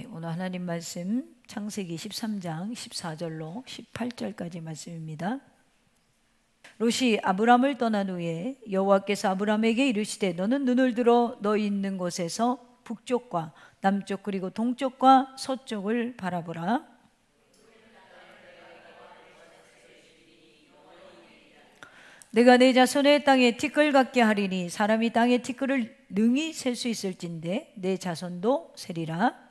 오늘 하나님 말씀 창세기 13장 14절로 18절까지 말씀입니다. 롯이 아브람을 떠난 후에 여호와께서 아브람에게 이르시되 너는 눈을 들어 너 있는 곳에서 북쪽과 남쪽 그리고 동쪽과 서쪽을 바라보라. 내가 내 자손의 땅에 티끌 같게 하리니 사람이 땅의 티끌을 능히 셀 수 있을진데 내 자손도 세리라.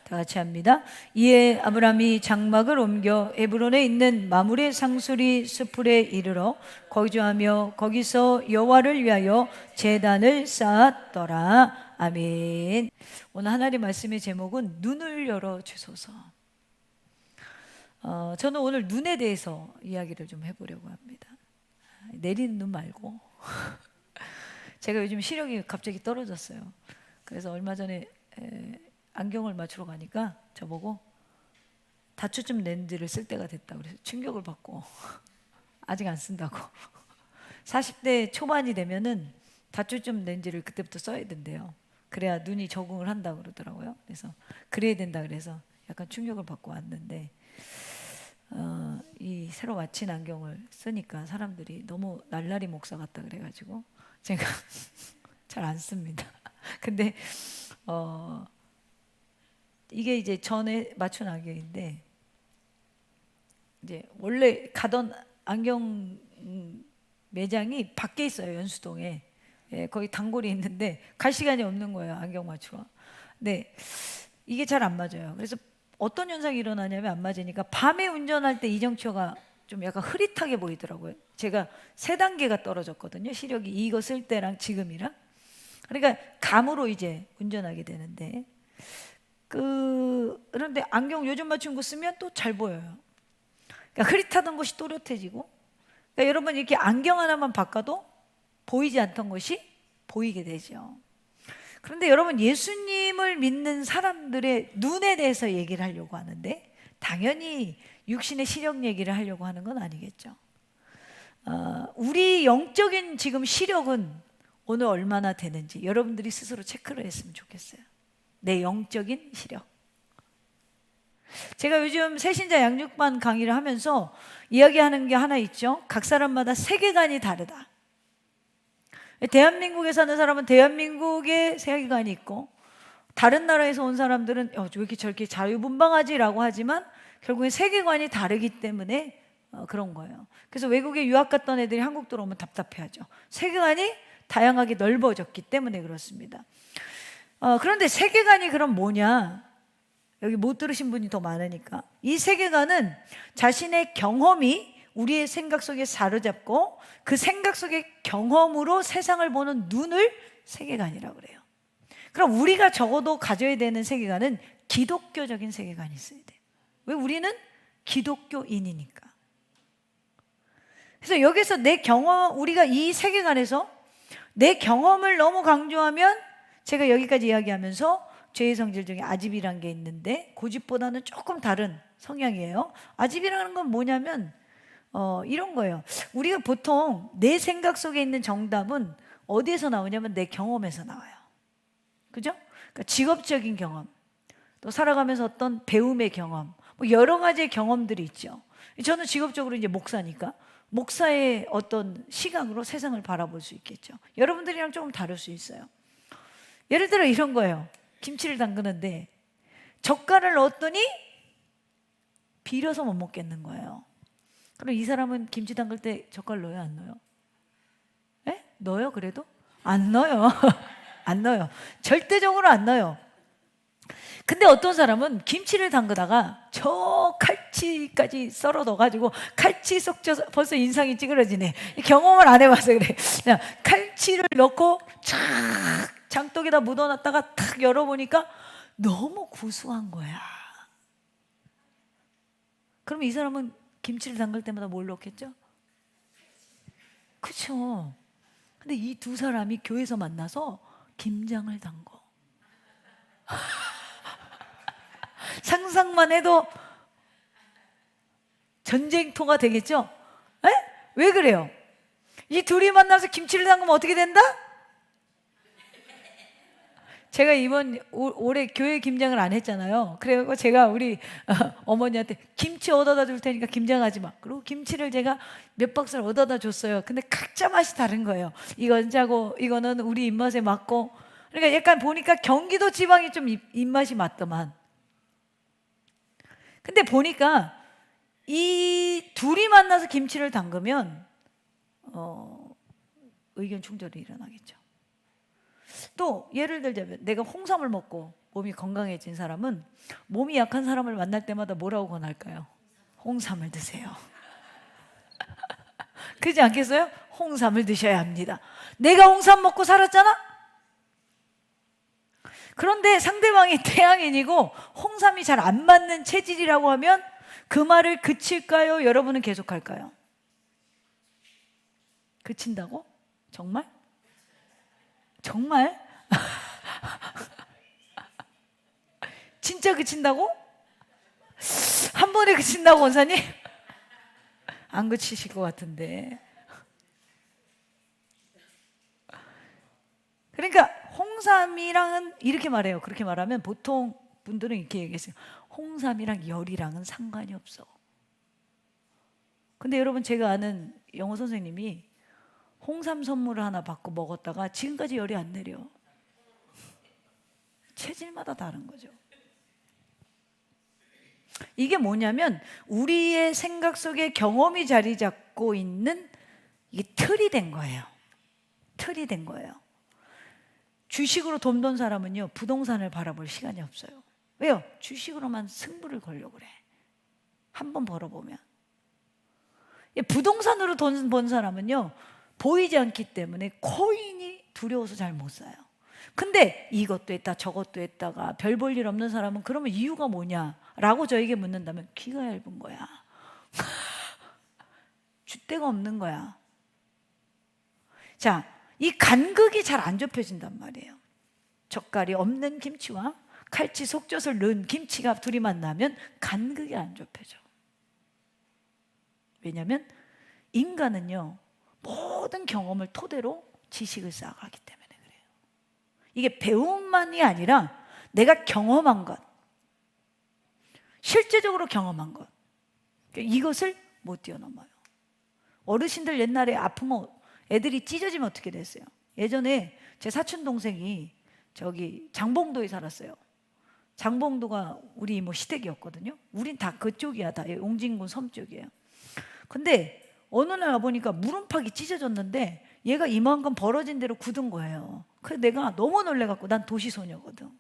다 같이 합니다. 이에 아브람이 장막을 옮겨 헤브론에 있는 마므레 상수리 스풀에 이르러 거주하며 거기서 여호와를 위하여 제단을 쌓았더라. 아멘. 오늘 하나님 말씀의 제목은 눈을 열어 주소서. 저는 오늘 눈에 대해서 이야기를 좀 해보려고 합니다. 내리는 눈 말고 제가 요즘 시력이 갑자기 떨어졌어요. 그래서 얼마 전에 안경을 맞추러 가니까 저보고 다초점 렌즈를 쓸 때가 됐다 그래서 충격을 받고 아직 안 쓴다고 40대 초반이 되면은 다초점 렌즈를 그때부터 써야 된대요. 그래야 눈이 적응을 한다 그러더라고요. 그래서 그래야 된다 그래서 약간 충격을 받고 왔는데 이 새로 맞힌 안경을 쓰니까 사람들이 너무 날라리 목사 같다 그래가지고 제가 잘 안 씁니다. 근데 이게 이제 전에 맞춘 안경인데 이제 원래 가던 안경 매장이 밖에 있어요. 연수동에. 거기 단골이 있는데 갈 시간이 없는 거예요. 안경 맞추러. 근데 이게 잘 안 맞아요. 그래서 어떤 현상이 일어나냐면 안 맞으니까 밤에 운전할 때 이정표가 좀 약간 흐릿하게 보이더라고요. 제가 3단계가 떨어졌거든요. 시력이 이거 쓸 때랑 지금이랑. 그러니까 감으로 이제 운전하게 되는데 그런데 안경 요즘 맞춘 거 쓰면 또 잘 보여요. 그러니까 흐릿하던 것이 또렷해지고 그러니까 여러분 이렇게 안경 하나만 바꿔도 보이지 않던 것이 보이게 되죠. 그런데 여러분 예수님을 믿는 사람들의 눈에 대해서 얘기를 하려고 하는데 당연히 육신의 시력 얘기를 하려고 하는 건 아니겠죠. 우리 영적인 지금 시력은 오늘 얼마나 되는지 여러분들이 스스로 체크를 했으면 좋겠어요. 내 영적인 시력. 제가 요즘 새신자 양육반 강의를 하면서 이야기하는 게 하나 있죠. 각 사람마다 세계관이 다르다. 대한민국에 사는 사람은 대한민국의 세계관이 있고 다른 나라에서 온 사람들은 왜 이렇게 저렇게 자유분방하지라고 하지만 결국엔 세계관이 다르기 때문에 그런 거예요. 그래서 외국에 유학 갔던 애들이 한국 들어오면 답답해하죠. 세계관이 다양하게 넓어졌기 때문에 그렇습니다. 그런데 세계관이 그럼 뭐냐? 여기 못 들으신 분이 더 많으니까 이 세계관은 자신의 경험이 우리의 생각 속에 사로잡고 그 생각 속의 경험으로 세상을 보는 눈을 세계관이라고 그래요. 그럼 우리가 적어도 가져야 되는 세계관은 기독교적인 세계관이 있어야 돼요. 왜? 우리는 기독교인이니까. 그래서 여기서 내 경험, 우리가 이 세계관에서 내 경험을 너무 강조하면 제가 여기까지 이야기하면서 죄의 성질 중에 아집이라는 게 있는데 고집보다는 조금 다른 성향이에요. 아집이라는 건 뭐냐면 이런 거예요. 우리가 보통 내 생각 속에 있는 정답은 어디에서 나오냐면 내 경험에서 나와요. 그죠? 그러니까 직업적인 경험, 또 살아가면서 어떤 배움의 경험, 뭐 여러 가지의 경험들이 있죠. 저는 직업적으로 이제 목사니까 목사의 어떤 시각으로 세상을 바라볼 수 있겠죠. 여러분들이랑 조금 다를 수 있어요. 예를 들어 이런 거예요. 김치를 담그는데 젓갈을 넣었더니 비려서 못 먹겠는 거예요. 그럼 이 사람은 김치 담글 때 젓갈 넣어요, 안 넣어요? 에? 넣어요, 그래도? 안 넣어요. 안 넣어요. 절대적으로 안 넣어요. 근데 어떤 사람은 김치를 담그다가 저 칼치까지 썰어 넣어가지고 칼치 섞여서 벌써 인상이 찌그러지네. 경험을 안 해봐서 그래. 그냥 칼치를 넣고 촥 장독에다 묻어놨다가 탁 열어보니까 너무 구수한 거야. 그럼 이 사람은 김치를 담글 때마다 뭘 넣겠죠? 그렇죠. 근데 이 두 사람이 교회에서 만나서 김장을 담궈. 상상만 해도 전쟁터가 되겠죠? 에? 왜 그래요? 이 둘이 만나서 김치를 담그면 어떻게 된다? 제가 이번 올해 교회 김장을 안 했잖아요. 그래서 제가 우리 어머니한테 김치 얻어다 줄 테니까 김장하지 마. 그리고 김치를 제가 몇 박스를 얻어다 줬어요. 근데 각자 맛이 다른 거예요. 이건 짜고 이거는 우리 입맛에 맞고. 그러니까 약간 보니까 경기도 지방이 좀 입맛이 맞더만. 근데 보니까 이 둘이 만나서 김치를 담그면 의견 충돌이 일어나겠죠. 또 예를 들자면 내가 홍삼을 먹고 몸이 건강해진 사람은 몸이 약한 사람을 만날 때마다 뭐라고 권할까요? 홍삼을 드세요. 그렇지 않겠어요? 홍삼을 드셔야 합니다. 내가 홍삼 먹고 살았잖아? 그런데 상대방이 태양인이고 홍삼이 잘 안 맞는 체질이라고 하면 그 말을 그칠까요? 여러분은 계속할까요? 그친다고? 정말? 정말? 진짜 그친다고? 한 번에 그친다고 원사님? 안 그치실 것 같은데. 그러니까 홍삼이랑은 이렇게 말해요. 그렇게 말하면 보통 분들은 이렇게 얘기했어요. 홍삼이랑 열이랑은 상관이 없어. 근데 여러분, 제가 아는 영어 선생님이 홍삼 선물을 하나 받고 먹었다가 지금까지 열이 안 내려. 체질마다 다른 거죠. 이게 뭐냐면 우리의 생각 속에 경험이 자리 잡고 있는 이게 틀이 된 거예요. 틀이 된 거예요. 주식으로 돈 번 사람은요, 부동산을 바라볼 시간이 없어요. 왜요? 주식으로만 승부를 걸려고 그래. 한번 벌어보면. 부동산으로 돈 번 사람은요, 보이지 않기 때문에 코인이 두려워서 잘 못 사요. 근데 이것도 했다 저것도 했다가 별 볼 일 없는 사람은 그러면 이유가 뭐냐라고 저에게 묻는다면 귀가 얇은 거야. 줏대가 없는 거야. 자, 이 간극이 잘 안 좁혀진단 말이에요. 젓갈이 없는 김치와 칼치 속젓을 넣은 김치가 둘이 만나면 간극이 안 좁혀져. 왜냐하면 인간은요, 모든 경험을 토대로 지식을 쌓아가기 때문에 그래요. 이게 배움만이 아니라 내가 경험한 것, 실제적으로 경험한 것, 이것을 못 뛰어넘어요. 어르신들 옛날에 아프면 애들이 찢어지면 어떻게 됐어요? 예전에 제 사촌 동생이 저기 장봉도에 살았어요. 장봉도가 우리 이모 시댁이었거든요. 우린 다 그쪽이야. 다 옹진군 섬 쪽이에요. 근데 어느 날 와보니까 무릎팍이 찢어졌는데 얘가 이만큼 벌어진 대로 굳은 거예요. 그래서 내가 너무 놀래갖고, 난 도시소녀거든.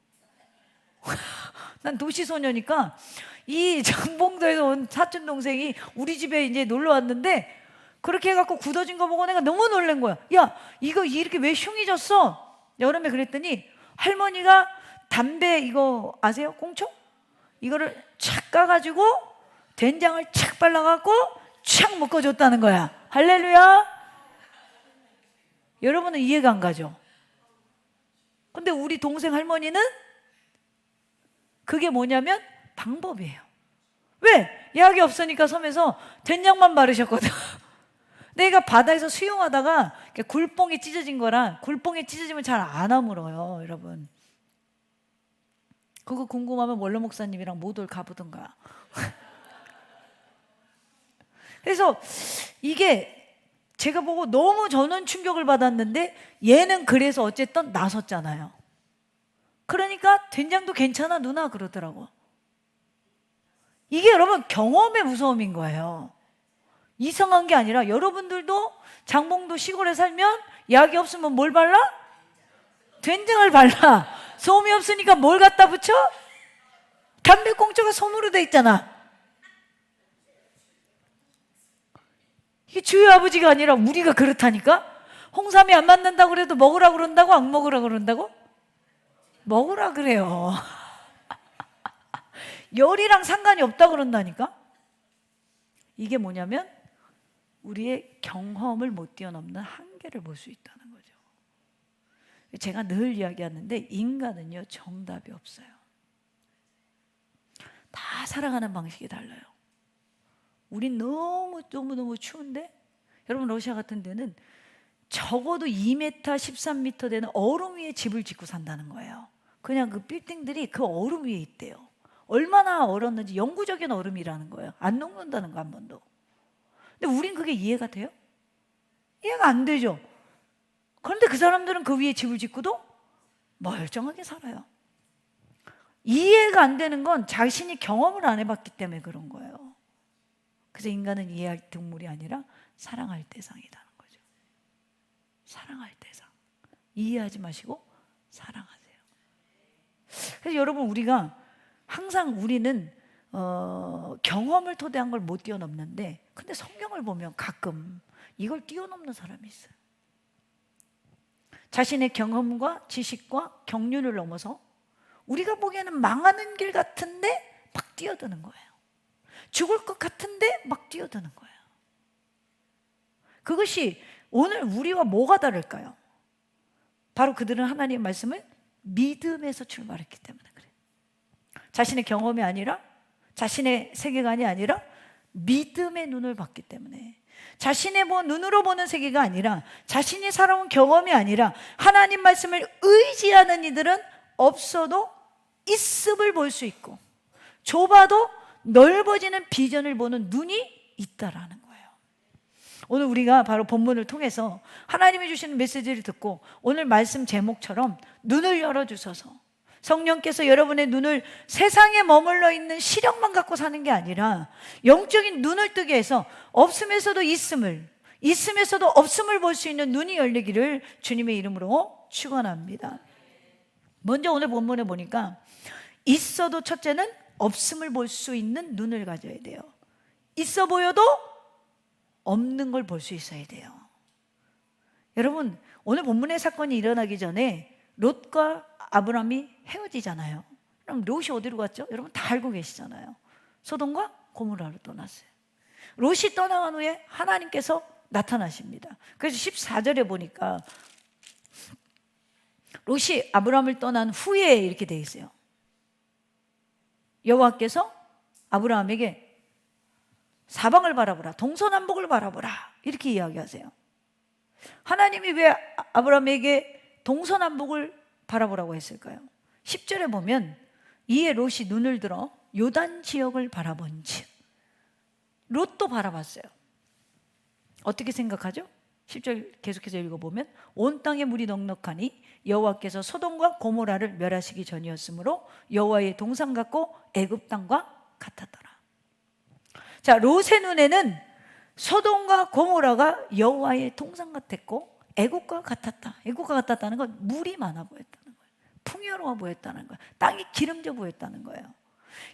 난 도시소녀니까 이 장봉도에서 온 사촌 동생이 우리 집에 이제 놀러 왔는데 그렇게 해갖고 굳어진 거 보고 내가 너무 놀란 거야. 야, 이거 이렇게 왜 흉해졌어? 여름에 그랬더니 할머니가 담배 이거 아세요? 꽁초? 이거를 착 까가지고 된장을 착 발라갖고 착 묶어줬다는 거야. 할렐루야. 여러분은 이해가 안 가죠? 근데 우리 동생 할머니는 그게 뭐냐면 방법이에요. 왜? 약이 없으니까 섬에서 된장만 바르셨거든. 내가 바다에서 수영하다가 굴뽕이 찢어진 거라, 굴뽕이 찢어지면 잘 안 아물어요, 여러분. 그거 궁금하면 원로 목사님이랑 모돌 가보든가. 그래서 이게 제가 보고 너무 저는 충격을 받았는데 얘는 그래서 어쨌든 나섰잖아요. 그러니까 된장도 괜찮아 누나 그러더라고. 이게 여러분 경험의 무서움인 거예요. 이상한 게 아니라 여러분들도 장봉도 시골에 살면 약이 없으면 뭘 발라? 된장을 발라. 소음이 없으니까 뭘 갖다 붙여? 담배꽁초가 솜으로 돼 있잖아. 이게 주의 아버지가 아니라 우리가 그렇다니까? 홍삼이 안 맞는다고 그래도 먹으라 그런다고? 안 먹으라 그런다고? 먹으라 그래요. 열이랑 상관이 없다 그런다니까? 이게 뭐냐면 우리의 경험을 못 뛰어넘는 한계를 볼 수 있다는 거죠. 제가 늘 이야기하는데 인간은요, 정답이 없어요. 다 살아가는 방식이 달라요. 우린 너무 추운데 여러분 러시아 같은 데는 적어도 2m, 13m 되는 얼음 위에 집을 짓고 산다는 거예요. 그냥 그 빌딩들이 그 얼음 위에 있대요. 얼마나 얼었는지 영구적인 얼음이라는 거예요. 안 녹는다는 거 한 번도. 근데 우린 그게 이해가 돼요? 이해가 안 되죠. 그런데 그 사람들은 그 위에 집을 짓고도 멀쩡하게 살아요. 이해가 안 되는 건 자신이 경험을 안 해봤기 때문에 그런 거예요. 그래서 인간은 이해할 동물이 아니라 사랑할 대상이라는 거죠. 사랑할 대상. 이해하지 마시고 사랑하세요. 그래서 여러분 우리가 항상 우리는 경험을 토대한 걸 못 뛰어넘는데, 근데 성경을 보면 가끔 이걸 뛰어넘는 사람이 있어요. 자신의 경험과 지식과 경륜을 넘어서 우리가 보기에는 망하는 길 같은데 막 뛰어드는 거예요. 죽을 것 같은데 막 뛰어드는 거예요. 그것이 오늘 우리와 뭐가 다를까요? 바로 그들은 하나님의 말씀을 믿음에서 출발했기 때문에 그래요. 자신의 경험이 아니라, 자신의 세계관이 아니라 믿음의 눈을 봤기 때문에, 자신의 눈으로 보는 세계가 아니라, 자신이 살아온 경험이 아니라 하나님 말씀을 의지하는 이들은 없어도 있음을 볼 수 있고 좁아도 넓어지는 비전을 보는 눈이 있다라는 거예요. 오늘 우리가 바로 본문을 통해서 하나님이 주시는 메시지를 듣고 오늘 말씀 제목처럼 눈을 열어주셔서 성령께서 여러분의 눈을 세상에 머물러 있는 시력만 갖고 사는 게 아니라 영적인 눈을 뜨게 해서 없음에서도 있음을, 있음에서도 없음을 볼 수 있는 눈이 열리기를 주님의 이름으로 축원합니다. 먼저 오늘 본문에 보니까 있어도 첫째는 없음을 볼 수 있는 눈을 가져야 돼요. 있어 보여도 없는 걸 볼 수 있어야 돼요. 여러분 오늘 본문의 사건이 일어나기 전에 롯과 아브람이 헤어지잖아요. 그럼 롯이 어디로 갔죠? 여러분 다 알고 계시잖아요. 소돔과 고모라로 떠났어요. 롯이 떠나간 후에 하나님께서 나타나십니다. 그래서 14절에 보니까 롯이 아브람을 떠난 후에 이렇게 돼 있어요. 여호와께서 아브라함에게 사방을 바라보라, 동서남북을 바라보라, 이렇게 이야기하세요. 하나님이 왜 아브라함에게 동서남북을 바라보라고 했을까요? 10절에 보면 이에 롯이 눈을 들어 요단 지역을 바라본즉, 롯도 바라봤어요. 어떻게 생각하죠? 10절 계속해서 읽어보면 온 땅에 물이 넉넉하니 여호와께서 소돔과 고모라를 멸하시기 전이었으므로 여호와의 동산 같고 애굽 땅과 같았더라. 자, 롯의 눈에는 소돔과 고모라가 여호와의 동산 같았고 애굽과 같았다. 애굽과 같았다는 건 물이 많아 보였다는 거예요. 풍요로워 보였다는 거예요. 땅이 기름져 보였다는 거예요.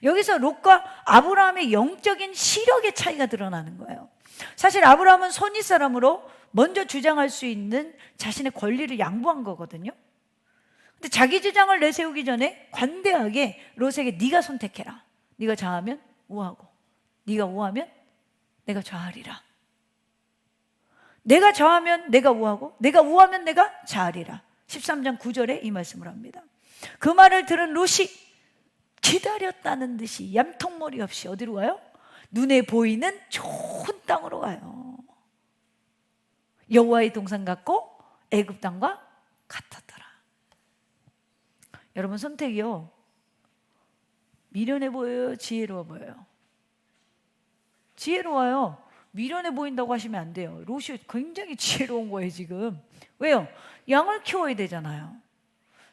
여기서 롯과 아브라함의 영적인 시력의 차이가 드러나는 거예요. 사실 아브라함은 손윗 사람으로 먼저 주장할 수 있는 자신의 권리를 양보한 거거든요. 근데 자기 주장을 내세우기 전에 관대하게 롯에게 네가 선택해라. 네가 좌하면 우하고 네가 우하면 내가 좌하리라. 내가 좌하면 내가 우하고 내가 우하면 내가 좌하리라. 13장 9절에 이 말씀을 합니다. 그 말을 들은 롯이 기다렸다는 듯이 얌통머리 없이 어디로 가요? 눈에 보이는 좋은 땅으로 가요. 여호와의 동산 같고 애굽 땅과 같았더라. 여러분 선택이요, 미련해 보여요, 지혜로워 보여요? 지혜로워요. 미련해 보인다고 하시면 안 돼요. 롯이 굉장히 지혜로운 거예요 지금. 왜요? 양을 키워야 되잖아요.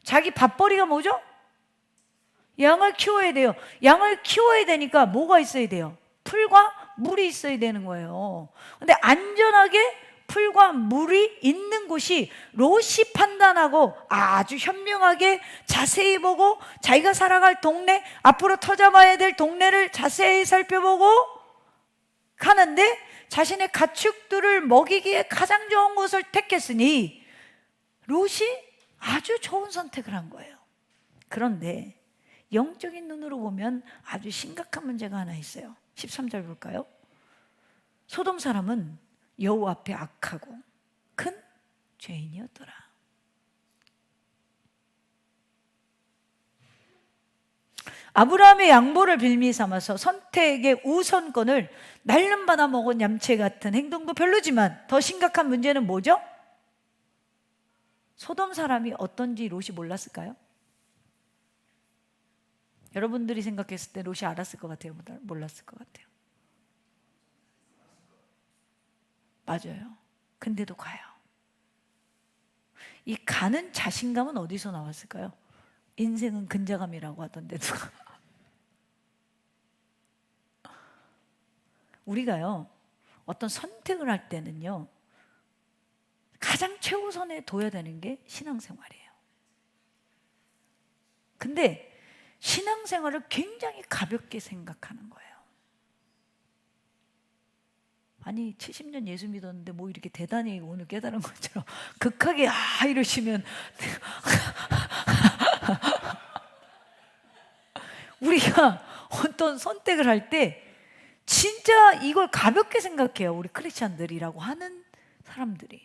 자기 밥벌이가 뭐죠? 양을 키워야 돼요. 양을 키워야 되니까 뭐가 있어야 돼요? 풀과 물이 있어야 되는 거예요. 근데 안전하게 풀과 물이 있는 곳이 롯이 판단하고 아주 현명하게 자세히 보고 자기가 살아갈 동네, 앞으로 터잡아야 될 동네를 자세히 살펴보고 가는데 자신의 가축들을 먹이기에 가장 좋은 곳을 택했으니 롯이 아주 좋은 선택을 한 거예요. 그런데 영적인 눈으로 보면 아주 심각한 문제가 하나 있어요. 13절 볼까요? 소돔 사람은 여호와 앞에 악하고 큰 죄인이었더라. 아브라함의 양보를 빌미 삼아서 선택의 우선권을 날름받아 먹은 얌체 같은 행동도 별로지만 더 심각한 문제는 뭐죠? 소돔 사람이 어떤지 롯이 몰랐을까요? 여러분들이 생각했을 때 롯이 알았을 것 같아요? 몰랐을 것 같아요? 맞아요. 근데도 가요. 이 가는 자신감은 어디서 나왔을까요? 인생은 근자감이라고 하던데 누가. 우리가요, 어떤 선택을 할 때는요, 가장 최우선에 둬야 되는 게 신앙생활이에요. 근데 신앙생활을 굉장히 가볍게 생각하는 거예요. 아니 70년 예수 믿었는데 뭐 이렇게 대단히 오늘 깨달은 것처럼 극하게 이러시면 우리가 어떤 선택을 할 때 진짜 이걸 가볍게 생각해요. 우리 크리스찬들이라고 하는 사람들이.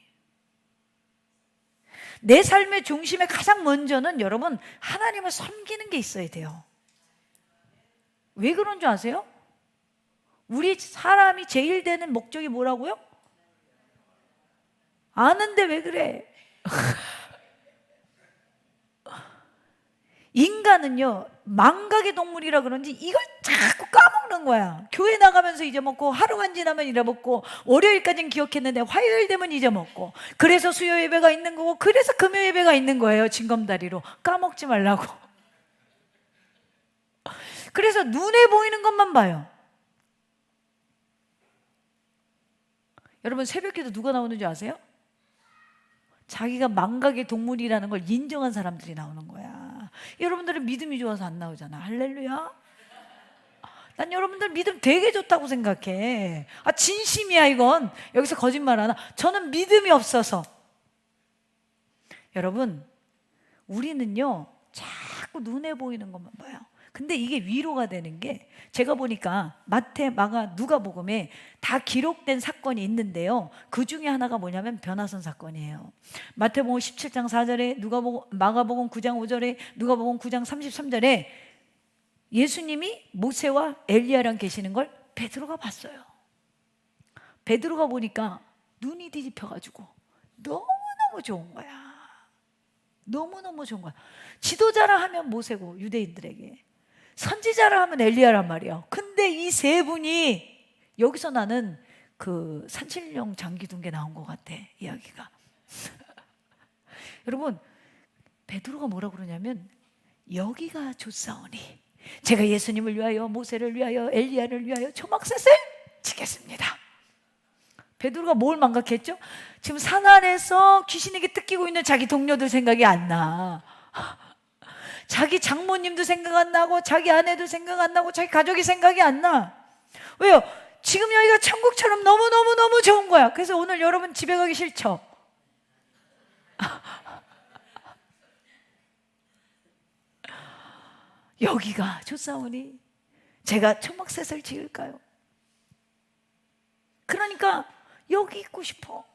내 삶의 중심에 가장 먼저는 여러분 하나님을 섬기는 게 있어야 돼요. 왜 그런 줄 아세요? 우리 사람이 제일 되는 목적이 뭐라고요? 아는데 왜 그래? 인간은요 망각의 동물이라 그런지 이걸 자꾸 까먹는 거야. 교회 나가면서 잊어먹고, 하루만 지나면 잊어먹고, 월요일까지는 기억했는데 화요일 되면 잊어먹고, 그래서 수요 예배가 있는 거고, 그래서 금요 예배가 있는 거예요. 징검다리로 까먹지 말라고. 그래서 눈에 보이는 것만 봐요. 여러분 새벽기도 누가 나오는 줄 아세요? 자기가 망각의 동물이라는 걸 인정한 사람들이 나오는 거야. 여러분들은 믿음이 좋아서 안 나오잖아. 할렐루야. 난 여러분들 믿음 되게 좋다고 생각해. 진심이야 이건. 여기서 거짓말 하나. 저는 믿음이 없어서. 여러분 우리는요 자꾸 눈에 보이는 것만 봐요. 근데 이게 위로가 되는 게, 제가 보니까 마태, 마가, 누가복음에 다 기록된 사건이 있는데요, 그 중에 하나가 뭐냐면 변화선 사건이에요. 마태복음 17장 4절에, 마가복음 9장 5절에, 누가복음 9장 33절에 예수님이 모세와 엘리야랑 계시는 걸 베드로가 봤어요. 베드로가 보니까 눈이 뒤집혀가지고 너무너무 좋은 거야. 너무너무 좋은 거야. 지도자라 하면 모세고 유대인들에게, 선지자라 하면 엘리야란 말이야. 근데 이 세 분이, 여기서 나는 그 산신령 장기둥계 나온 것 같아 이야기가. 여러분 베드로가 뭐라 그러냐면, 여기가 좋사오니 제가 예수님을 위하여, 모세를 위하여, 엘리야를 위하여 초막셋을 지겠습니다. 베드로가 뭘 망각했죠? 지금 산 아래서 귀신에게 뜯기고 있는 자기 동료들 생각이 안 나. 자기 장모님도 생각 안 나고, 자기 아내도 생각 안 나고, 자기 가족이 생각이 안 나. 왜요? 지금 여기가 천국처럼 너무너무너무 좋은 거야. 그래서 오늘 여러분 집에 가기 싫죠? 여기가 좋사오니 제가 초막셋을 지을까요? 그러니까 여기 있고 싶어.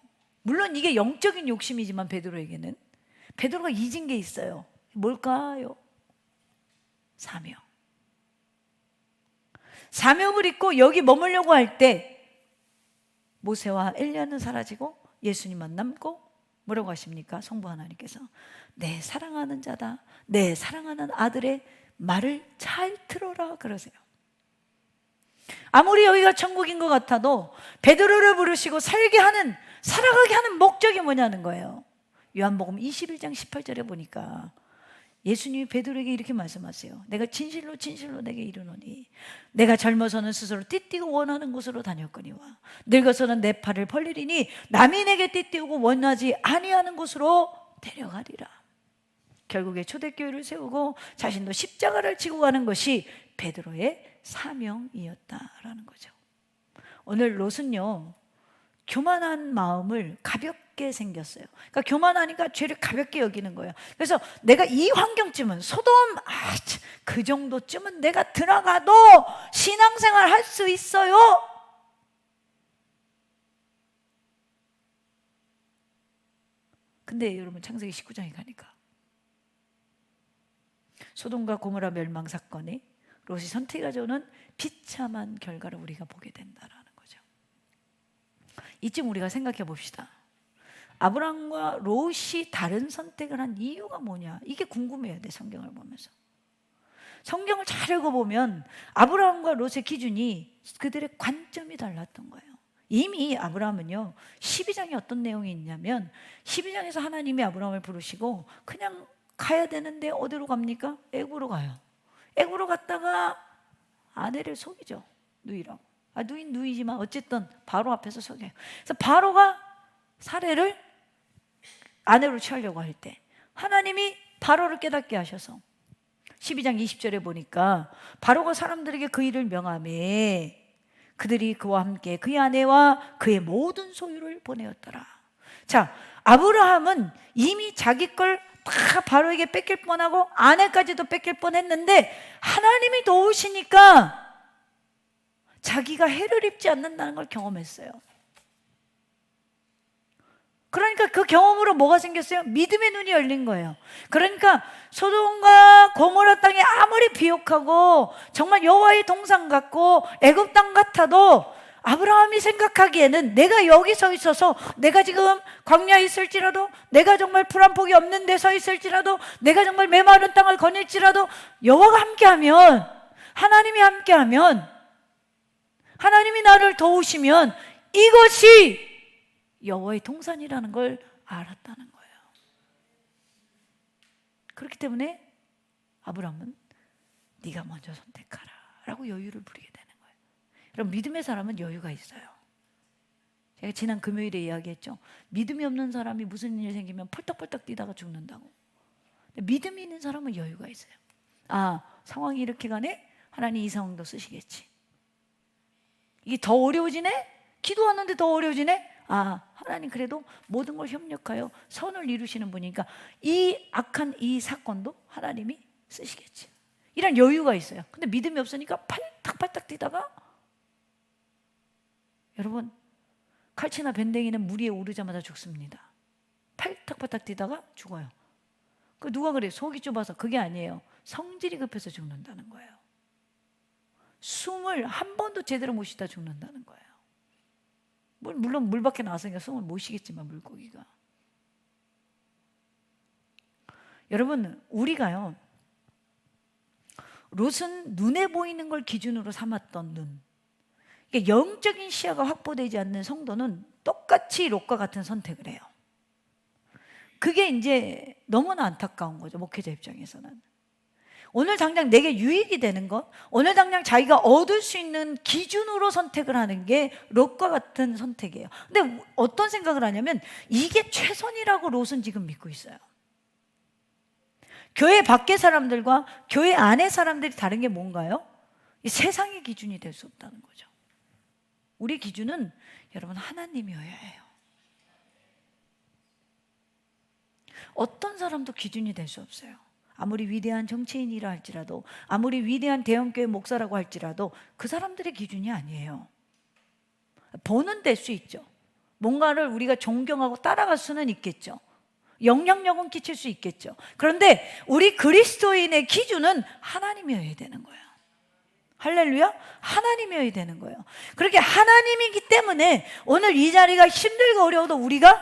물론 이게 영적인 욕심이지만 베드로에게는, 베드로가 잊은 게 있어요. 뭘까요? 사명. 사명을 잊고 여기 머물려고 할 때 모세와 엘리야는 사라지고 예수님만 남고, 뭐라고 하십니까? 성부 하나님께서 내 사랑하는 자다, 내 사랑하는 아들의 말을 잘 들어라 그러세요. 아무리 여기가 천국인 것 같아도 베드로를 부르시고 살아가게 하는 목적이 뭐냐는 거예요. 요한복음 21장 18절에 보니까 예수님이 베드로에게 이렇게 말씀하세요. 내가 진실로 진실로 내게 이르노니 내가 젊어서는 스스로 띠띠고 원하는 곳으로 다녔거니와 늙어서는 내 팔을 벌리리니 남이 내게 띠띠우고 원하지 아니하는 곳으로 데려가리라. 결국에 초대교회를 세우고 자신도 십자가를 지고 가는 것이 베드로의 사명이었다라는 거죠. 오늘 롯은요 교만한 마음을 가볍게 생겼어요. 그러니까 교만하니까 죄를 가볍게 여기는 거예요. 그래서 내가 이 환경쯤은, 소돔 그 정도쯤은 내가 들어가도 신앙생활 할 수 있어요. 근데 여러분 창세기 19장에 가니까 소돔과 고모라 멸망 사건이 롯이 선택하자는 비참한 결과를 우리가 보게 된다라는 거죠. 이쯤 우리가 생각해 봅시다. 아브라함과 롯이 다른 선택을 한 이유가 뭐냐? 이게 궁금해야 돼, 성경을 보면서. 성경을 잘 읽어보면 아브라함과 롯의 기준이 그들의 관점이 달랐던 거예요. 이미 아브라함은요, 12장에 어떤 내용이 있냐면 12장에서 하나님이 아브라함을 부르시고 그냥 가야 되는데 어디로 갑니까? 애굽으로 가요. 애굽으로 갔다가 아내를 속이죠. 누이라고. 누이는 누이지만 어쨌든 바로 앞에서 속여요. 그래서 바로가 사례를 아내로 취하려고 할 때 하나님이 바로를 깨닫게 하셔서 12장 20절에 보니까 바로가 사람들에게 그 일을 명하매 그들이 그와 함께 그의 아내와 그의 모든 소유를 보내었더라. 자, 아브라함은 이미 자기 걸 다 바로에게 뺏길 뻔하고 아내까지도 뺏길 뻔했는데 하나님이 도우시니까 자기가 해를 입지 않는다는 걸 경험했어요. 그러니까 그 경험으로 뭐가 생겼어요? 믿음의 눈이 열린 거예요. 그러니까 소돔과 고모라 땅이 아무리 비옥하고 정말 여호와의 동산 같고 애굽 땅 같아도 아브라함이 생각하기에는 내가 여기 서 있어서 내가 지금 광야에 있을지라도 내가 정말 풀 한 폭이 없는 데 서 있을지라도 내가 정말 메마른 땅을 거닐지라도 여호와가 함께하면 하나님이 함께하면 하나님이 나를 도우시면 이것이 여호와의 동산이라는 걸 알았다는 거예요. 그렇기 때문에 아브라함은 네가 먼저 선택하라 라고 여유를 부리게 되는 거예요. 여러분, 믿음의 사람은 여유가 있어요. 제가 지난 금요일에 이야기했죠. 믿음이 없는 사람이 무슨 일이 생기면 펄떡펄떡 뛰다가 죽는다고. 믿음이 있는 사람은 여유가 있어요. 상황이 이렇게 가네? 하나님 이 상황도 쓰시겠지. 이게 더 어려워지네? 기도하는데 더 어려워지네? 하나님 그래도 모든 걸 협력하여 선을 이루시는 분이니까 이 악한 이 사건도 하나님이 쓰시겠지. 이런 여유가 있어요. 근데 믿음이 없으니까 팔딱팔딱 뛰다가 여러분, 칼치나 밴댕이는 물 위에 오르자마자 죽습니다. 팔딱팔딱 뛰다가 죽어요. 누가 그래? 속이 좁아서. 그게 아니에요. 성질이 급해서 죽는다는 거예요. 숨을 한 번도 제대로 못 쉬다 죽는다는 거예요. 물론 물 밖에 나왔으니까 숨을 못 쉬겠지만 물고기가. 여러분, 우리가요, 롯은 눈에 보이는 걸 기준으로 삼았던 눈, 영적인 시야가 확보되지 않는 성도는 똑같이 롯과 같은 선택을 해요. 그게 이제 너무나 안타까운 거죠, 목회자 입장에서는. 오늘 당장 내게 유익이 되는 것, 오늘 당장 자기가 얻을 수 있는 기준으로 선택을 하는 게 롯과 같은 선택이에요. 근데 어떤 생각을 하냐면 이게 최선이라고 롯은 지금 믿고 있어요. 교회 밖의 사람들과 교회 안의 사람들이 다른 게 뭔가요? 이 세상의 기준이 될 수 없다는 거죠. 우리 기준은 여러분 하나님이어야 해요. 어떤 사람도 기준이 될 수 없어요. 아무리 위대한 정치인이라 할지라도, 아무리 위대한 대형교회 목사라고 할지라도 그 사람들의 기준이 아니에요. 보는 될 수 있죠. 뭔가를 우리가 존경하고 따라갈 수는 있겠죠. 영향력은 끼칠 수 있겠죠. 그런데 우리 그리스도인의 기준은 하나님이어야 되는 거예요. 할렐루야? 하나님이어야 되는 거예요. 그렇게 하나님이기 때문에 오늘 이 자리가 힘들고 어려워도 우리가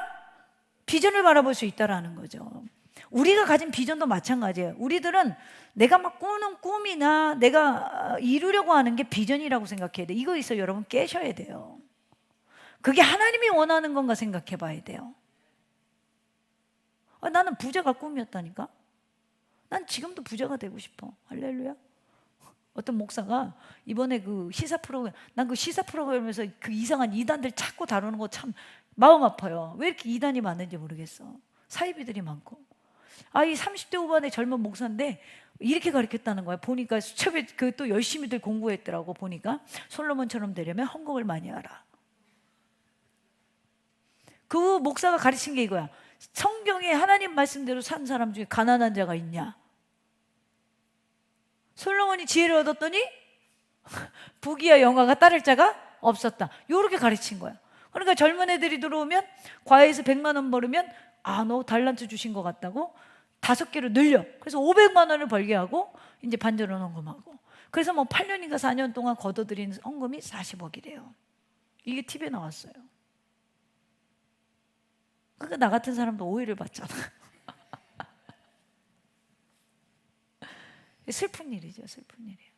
비전을 바라볼 수 있다는 거죠. 우리가 가진 비전도 마찬가지예요. 우리들은 내가 막 꾸는 꿈이나 내가 이루려고 하는 게 비전이라고 생각해야 돼요. 이거 있어 여러분 깨셔야 돼요. 그게 하나님이 원하는 건가 생각해 봐야 돼요. 나는 부자가 꿈이었다니까. 난 지금도 부자가 되고 싶어. 할렐루야. 어떤 목사가 이번에 그 시사 프로그램, 난 그 시사 프로그램에서 그 이상한 이단들 찾고 다루는 거 참 마음 아파요. 왜 이렇게 이단이 많은지 모르겠어. 사이비들이 많고. 이 30대 후반의 젊은 목사인데 이렇게 가르쳤다는 거야. 보니까 수첩에 또 열심히들 공부했더라고. 보니까 솔로몬처럼 되려면 헌금을 많이 하라. 그 목사가 가르친 게 이거야. 성경에 하나님 말씀대로 산 사람 중에 가난한 자가 있냐? 솔로몬이 지혜를 얻었더니 부귀와 영화가 따를 자가 없었다. 요렇게 가르친 거야. 그러니까 젊은 애들이 들어오면 과외에서 100만 원 벌으면 너 달란트 주신 것 같다고 5개로 늘려. 그래서 500만 원을 벌게 하고 이제 반절은 헌금하고. 그래서 뭐 8년인가 4년 동안 거둬들인 헌금이 40억이래요. 이게 TV에 나왔어요. 그러니까 나 같은 사람도 오해를 받잖아. 슬픈 일이죠, 슬픈 일이에요.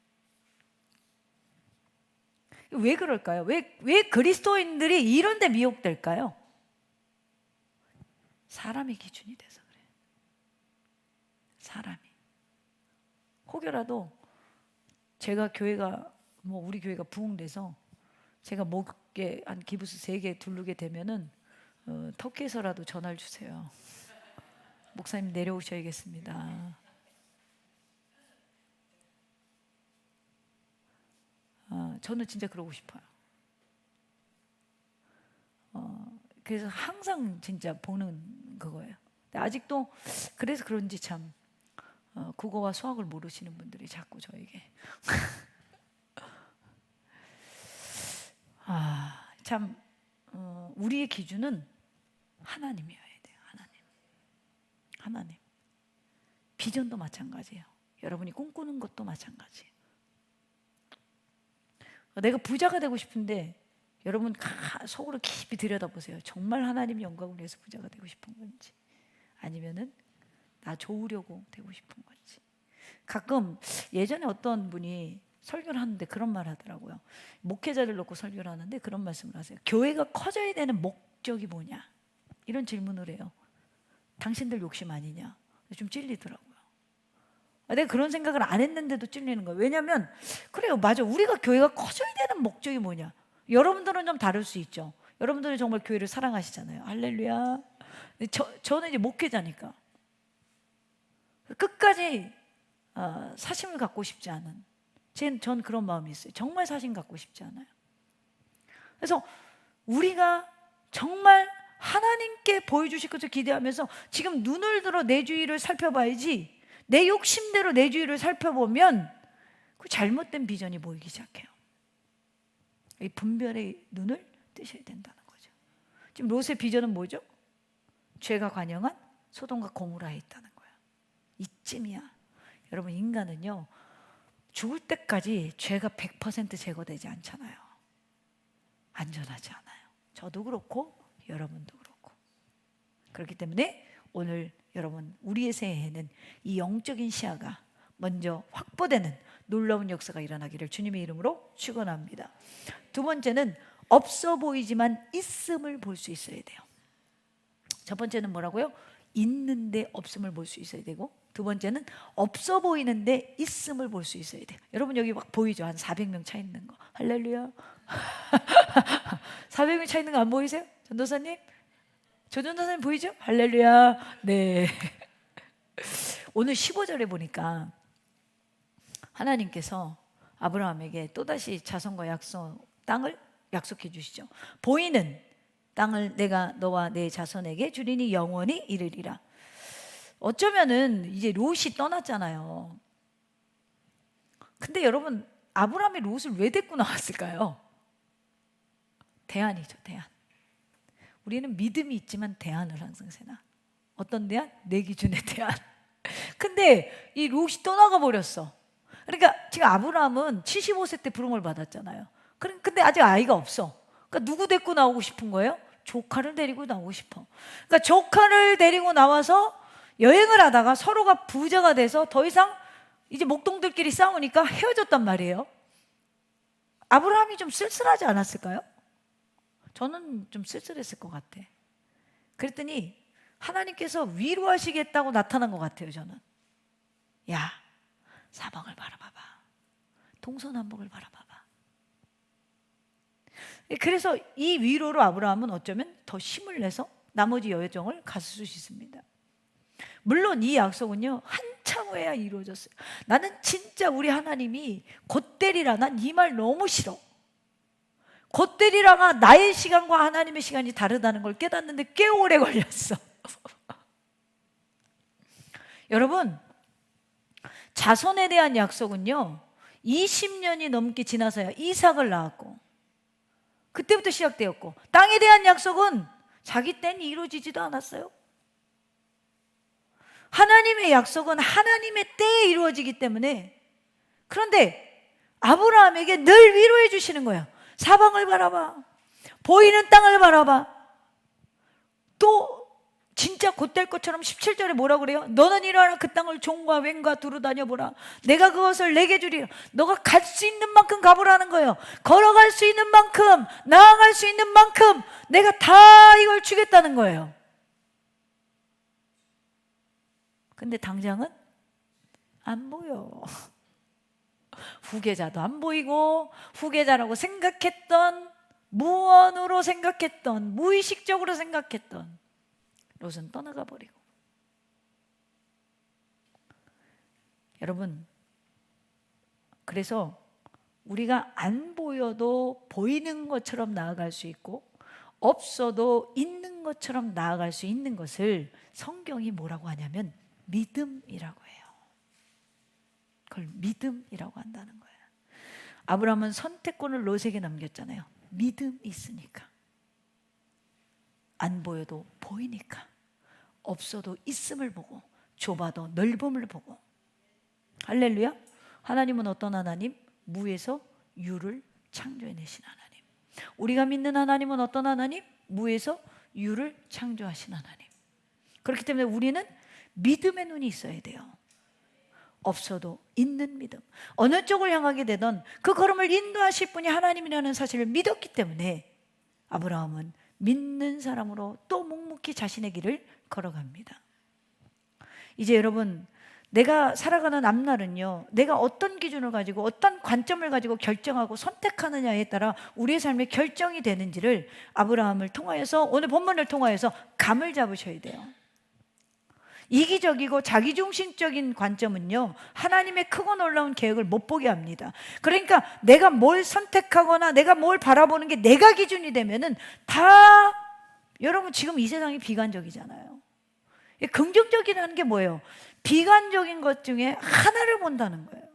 왜 그럴까요? 왜 그리스도인들이 이런 데 미혹될까요? 사람의 기준이 돼서 그래요. 사람이. 혹여라도 제가 교회가 우리 교회가 부흥돼서 제가 목에 한 기부스 3개 두르게 되면은 터키에서라도 전화를 주세요. 목사님 내려오셔야겠습니다. 저는 진짜 그러고 싶어요. 그래서 항상 진짜 보는 그거예요. 아직도 그래서 그런지 참 국어와 수학을 모르시는 분들이 자꾸 저에게 참 우리의 기준은 하나님이어야 돼요. 하나님. 비전도 마찬가지예요. 여러분이 꿈꾸는 것도 마찬가지예요. 내가 부자가 되고 싶은데 여러분 속으로 깊이 들여다보세요. 정말 하나님 영광을 위해서 부자가 되고 싶은 건지, 아니면은 나 좋으려고 되고 싶은 건지. 가끔 예전에 어떤 분이 설교를 하는데 그런 말 하더라고요. 목회자를 놓고 설교를 하는데 그런 말씀을 하세요. 교회가 커져야 되는 목적이 뭐냐, 이런 질문을 해요. 당신들 욕심 아니냐. 좀 찔리더라고요. 내가 그런 생각을 안 했는데도 찔리는 거예요. 왜냐하면 그래요, 맞아, 우리가 교회가 커져야 되는 목적이 뭐냐. 여러분들은 좀 다를 수 있죠. 여러분들은 정말 교회를 사랑하시잖아요. 할렐루야. 저는 이제 목회자니까 끝까지 사심을 갖고 싶지 않은, 전 그런 마음이 있어요. 정말 사심 갖고 싶지 않아요. 그래서 우리가 정말 하나님께 보여주실 것을 기대하면서 지금 눈을 들어 내 주위를 살펴봐야지, 내 욕심대로 내 주위를 살펴보면 그 잘못된 비전이 보이기 시작해요. 이 분별의 눈을 뜨셔야 된다는 거죠. 지금 롯의 비전은 뭐죠? 죄가 관영한 소돔과 고모라에 있다는 거예요. 이쯤이야. 여러분, 인간은요 죽을 때까지 죄가 100% 제거되지 않잖아요. 안전하지 않아요. 저도 그렇고 여러분도 그렇고. 그렇기 때문에 오늘 여러분, 우리의 새해에는 이 영적인 시야가 먼저 확보되는 놀라운 역사가 일어나기를 주님의 이름으로 축원합니다. 두 번째는 없어 보이지만 있음을 볼 수 있어야 돼요. 첫 번째는 뭐라고요? 있는데 없음을 볼 수 있어야 되고, 두 번째는 없어 보이는데 있음을 볼 수 있어야 돼요. 여러분, 여기 막 보이죠? 한 400명 차 있는 거. 할렐루야. 400명 차 있는 거 안 보이세요? 전도사님? 전도사님 보이죠? 할렐루야. 네. 오늘 15절에 보니까 하나님께서 아브라함에게 또다시 자손과 땅을 약속해 주시죠. 보이는 땅을 내가 너와 내 자손에게 주리니 영원히 이르리라. 어쩌면은 이제 롯이 떠났잖아요. 근데 여러분, 아브라함이 롯을 왜 데리고 나왔을까요? 대안이죠, 대안. 우리는 믿음이 있지만 대안을 항상 세나. 어떤 대안? 내 기준의 대안. 근데 이 롯이 떠나가 버렸어. 그러니까 지금 아브라함은 75세 때 부름을 받았잖아요. 근데 아직 아이가 없어. 그러니까 누구 데리고 나오고 싶은 거예요? 조카를 데리고 나오고 싶어. 그러니까 조카를 데리고 나와서 여행을 하다가 서로가 부자가 돼서 더 이상 이제 목동들끼리 싸우니까 헤어졌단 말이에요. 아브라함이 좀 쓸쓸하지 않았을까요? 저는 좀 쓸쓸했을 것 같아. 그랬더니 하나님께서 위로하시겠다고 나타난 것 같아요. 저는. 야, 사방을 바라봐봐. 동서남북을 바라봐봐. 그래서 이 위로로 아브라함은 어쩌면 더 힘을 내서 나머지 여정을 갔을 수 있습니다. 물론 이 약속은요 한참 후에야 이루어졌어요. 나는 진짜 우리 하나님이 곧 되리라, 난 이 말 너무 싫어. 곧 되리라가 나의 시간과 하나님의 시간이 다르다는 걸 깨닫는데 꽤 오래 걸렸어. 여러분, 자손에 대한 약속은요 20년이 넘게 지나서야 이삭을 낳았고, 그때부터 시작되었고, 땅에 대한 약속은 자기 때는 이루어지지도 않았어요. 하나님의 약속은 하나님의 때에 이루어지기 때문에. 그런데 아브라함에게 늘 위로해 주시는 거예요. 사방을 바라봐. 보이는 땅을 바라봐. 또 진짜 곧될 것처럼 17절에 뭐라 그래요? 너는 일어나 그 땅을 종과 왼과 두루 다녀보라. 내가 그것을 내게 주리라. 너가 갈 수 있는 만큼 가보라는 거예요. 걸어갈 수 있는 만큼, 나아갈 수 있는 만큼 내가 다 이걸 주겠다는 거예요. 근데 당장은 안 보여. 후계자도 안 보이고, 후계자라고 생각했던, 무언으로 생각했던, 무의식적으로 생각했던 롯은 떠나가 버리고. 여러분, 그래서 우리가 안 보여도 보이는 것처럼 나아갈 수 있고, 없어도 있는 것처럼 나아갈 수 있는 것을 성경이 뭐라고 하냐면 믿음이라고 해요. 그걸 믿음이라고 한다는 거예요. 아브라함은 선택권을 롯에게 남겼잖아요. 믿음이 있으니까. 안 보여도 보이니까. 없어도 있음을 보고, 좁아도 넓음을 보고. 할렐루야. 하나님은 어떤 하나님? 무에서 유를 창조해내신 하나님. 우리가 믿는 하나님은 어떤 하나님? 무에서 유를 창조하신 하나님. 그렇기 때문에 우리는 믿음의 눈이 있어야 돼요. 없어도 있는 믿음. 어느 쪽을 향하게 되든 그 걸음을 인도하실 분이 하나님이라는 사실을 믿었기 때문에 아브라함은 믿는 사람으로 또 묵묵히 자신의 길을 걸어갑니다. 이제 여러분, 내가 살아가는 앞날은요, 내가 어떤 기준을 가지고 어떤 관점을 가지고 결정하고 선택하느냐에 따라 우리의 삶의 결정이 되는지를 아브라함을 통하여서, 오늘 본문을 통하여서 감을 잡으셔야 돼요. 이기적이고 자기중심적인 관점은요, 하나님의 크고 놀라운 계획을 못 보게 합니다. 그러니까 내가 뭘 선택하거나 내가 뭘 바라보는 게 내가 기준이 되면은 다, 여러분 지금 이 세상이 비관적이잖아요. 긍정적이라는 게 뭐예요? 비관적인 것 중에 하나를 본다는 거예요.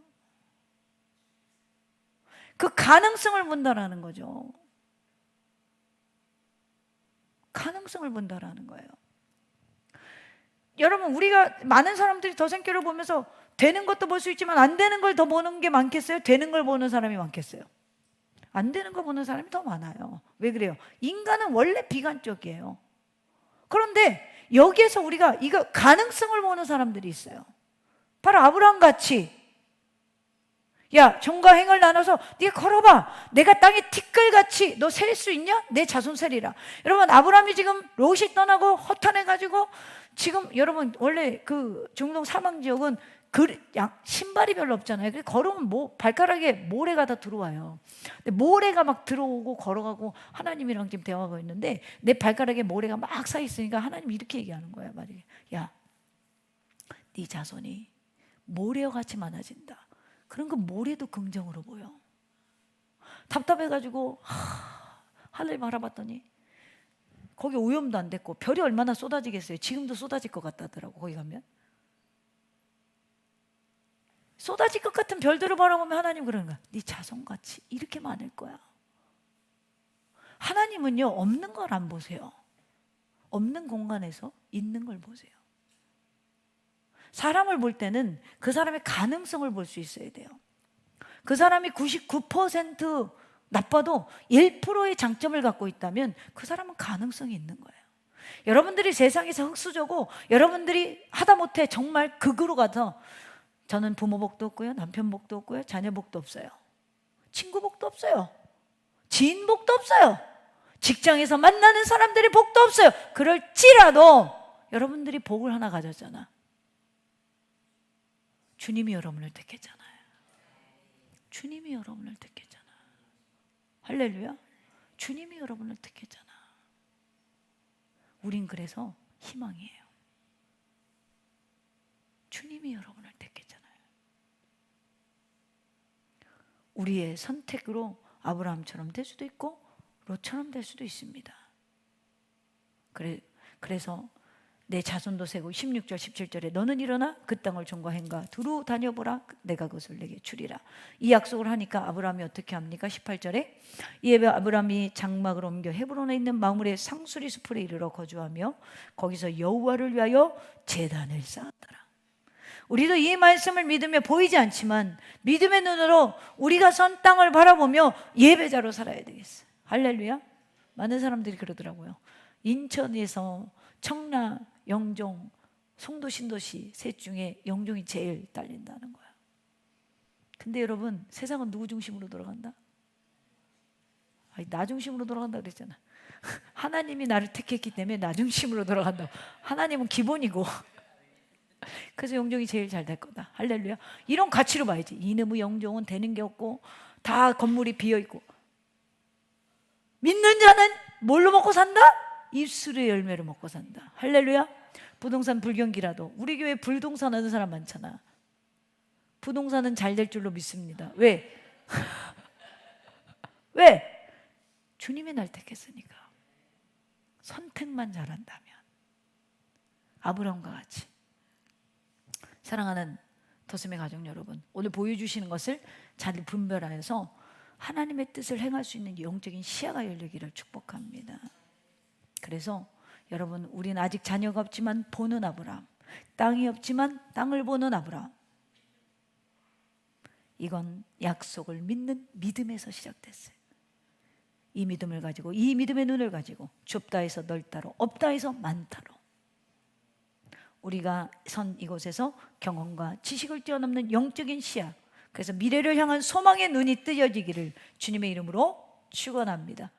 그 가능성을 본다라는 거죠. 가능성을 본다라는 거예요. 여러분, 우리가 많은 사람들이 더 생겨를 보면서 되는 것도 볼 수 있지만 안 되는 걸 더 보는 게 많겠어요? 되는 걸 보는 사람이 많겠어요? 안 되는 거 보는 사람이 더 많아요. 왜 그래요? 인간은 원래 비관적이에요. 그런데 여기에서 우리가 이거 가능성을 보는 사람들이 있어요. 바로 아브라함 같이, 야, 종과 행을 나눠서 네가 걸어봐. 내가 땅에 티끌같이 너 셀 수 있냐? 내 자손 세리라. 여러분, 아브라함이 지금 롯이 떠나고 허탄해가지고 지금, 여러분 원래 그 중동 사막 지역은 신발이 별로 없잖아요. 그래서 걸으면 발가락에 모래가 다 들어와요. 근데 모래가 막 들어오고 걸어가고 하나님이랑 지금 대화하고 있는데 내 발가락에 모래가 막 사 있으니까 하나님이 이렇게 얘기하는 거야. 말이에요. 야, 네 자손이 모래와 같이 많아진다. 그런 거 모래도 긍정으로 보여. 답답해가지고 하늘 바라봤더니 거기 오염도 안 됐고 별이 얼마나 쏟아지겠어요. 지금도 쏟아질 것 같다더라고. 거기 가면 쏟아질 것 같은 별들을 바라보면 하나님 그러는 거야. 네 자손같이 이렇게 많을 거야. 하나님은요, 없는 걸 안 보세요. 없는 공간에서 있는 걸 보세요. 사람을 볼 때는 그 사람의 가능성을 볼 수 있어야 돼요. 그 사람이 99% 나빠도 1%의 장점을 갖고 있다면 그 사람은 가능성이 있는 거예요. 여러분들이 세상에서 흙수저고 여러분들이 하다못해 정말 극으로 가서 저는 부모 복도 없고요, 남편 복도 없고요, 자녀 복도 없어요, 친구 복도 없어요, 지인 복도 없어요, 직장에서 만나는 사람들의 복도 없어요. 그럴지라도 여러분들이 복을 하나 가졌잖아. 주님이 여러분을 택했잖아요. 주님이 여러분을 택했잖아. 할렐루야. 주님이 여러분을 택했잖아. 우린 그래서 희망이에요. 주님이 여러분을 택했잖아요. 우리의 선택으로 아브라함처럼 될 수도 있고 롯처럼 될 수도 있습니다. 그래서 내 자손도 세고 16절 17절에 너는 일어나 그 땅을 종과 행과 두루 다녀보라. 내가 그것을 내게 주리라. 이 약속을 하니까 아브라함이 어떻게 합니까? 18절에 이에 아브라함이 장막을 옮겨 헤브론에 있는 마므레 상수리 숲에 이르러 거주하며 거기서 여호와를 위하여 제단을 쌓았더라. 우리도 이 말씀을 믿으며 보이지 않지만 믿음의 눈으로 우리가 선 땅을 바라보며 예배자로 살아야 되겠어요. 할렐루야. 많은 사람들이 그러더라고요. 인천에서 청라, 영종, 송도, 신도시 셋 중에 영종이 제일 딸린다는 거야. 근데 여러분, 세상은 누구 중심으로 돌아간다? 아니, 나 중심으로 돌아간다 그랬잖아. 하나님이 나를 택했기 때문에 나 중심으로 돌아간다고. 하나님은 기본이고. 그래서 영종이 제일 잘 될 거다. 할렐루야. 이런 가치로 봐야지. 이놈의 영종은 되는 게 없고 다 건물이 비어있고. 믿는 자는 뭘로 먹고 산다? 입술의 열매로 먹고 산다. 할렐루야. 부동산 불경기라도 우리 교회 불동산 하는 사람 많잖아. 부동산은 잘 될 줄로 믿습니다. 왜? 왜? 주님이 날 택했으니까. 선택만 잘한다면. 아브라함과 같이. 사랑하는 더스의 가족 여러분, 오늘 보여주시는 것을 잘 분별하여서 하나님의 뜻을 행할 수 있는 영적인 시야가 열리기를 축복합니다. 그래서 여러분, 우리는 아직 자녀가 없지만 보는 아브라함, 땅이 없지만 땅을 보는 아브라함. 이건 약속을 믿는 믿음에서 시작됐어요. 이 믿음을 가지고, 이 믿음의 눈을 가지고 좁다 해서 넓다로, 없다 해서 많다로 우리가 선 이곳에서 경험과 지식을 뛰어넘는 영적인 시야, 그래서 미래를 향한 소망의 눈이 뜨여지기를 주님의 이름으로 축원합니다.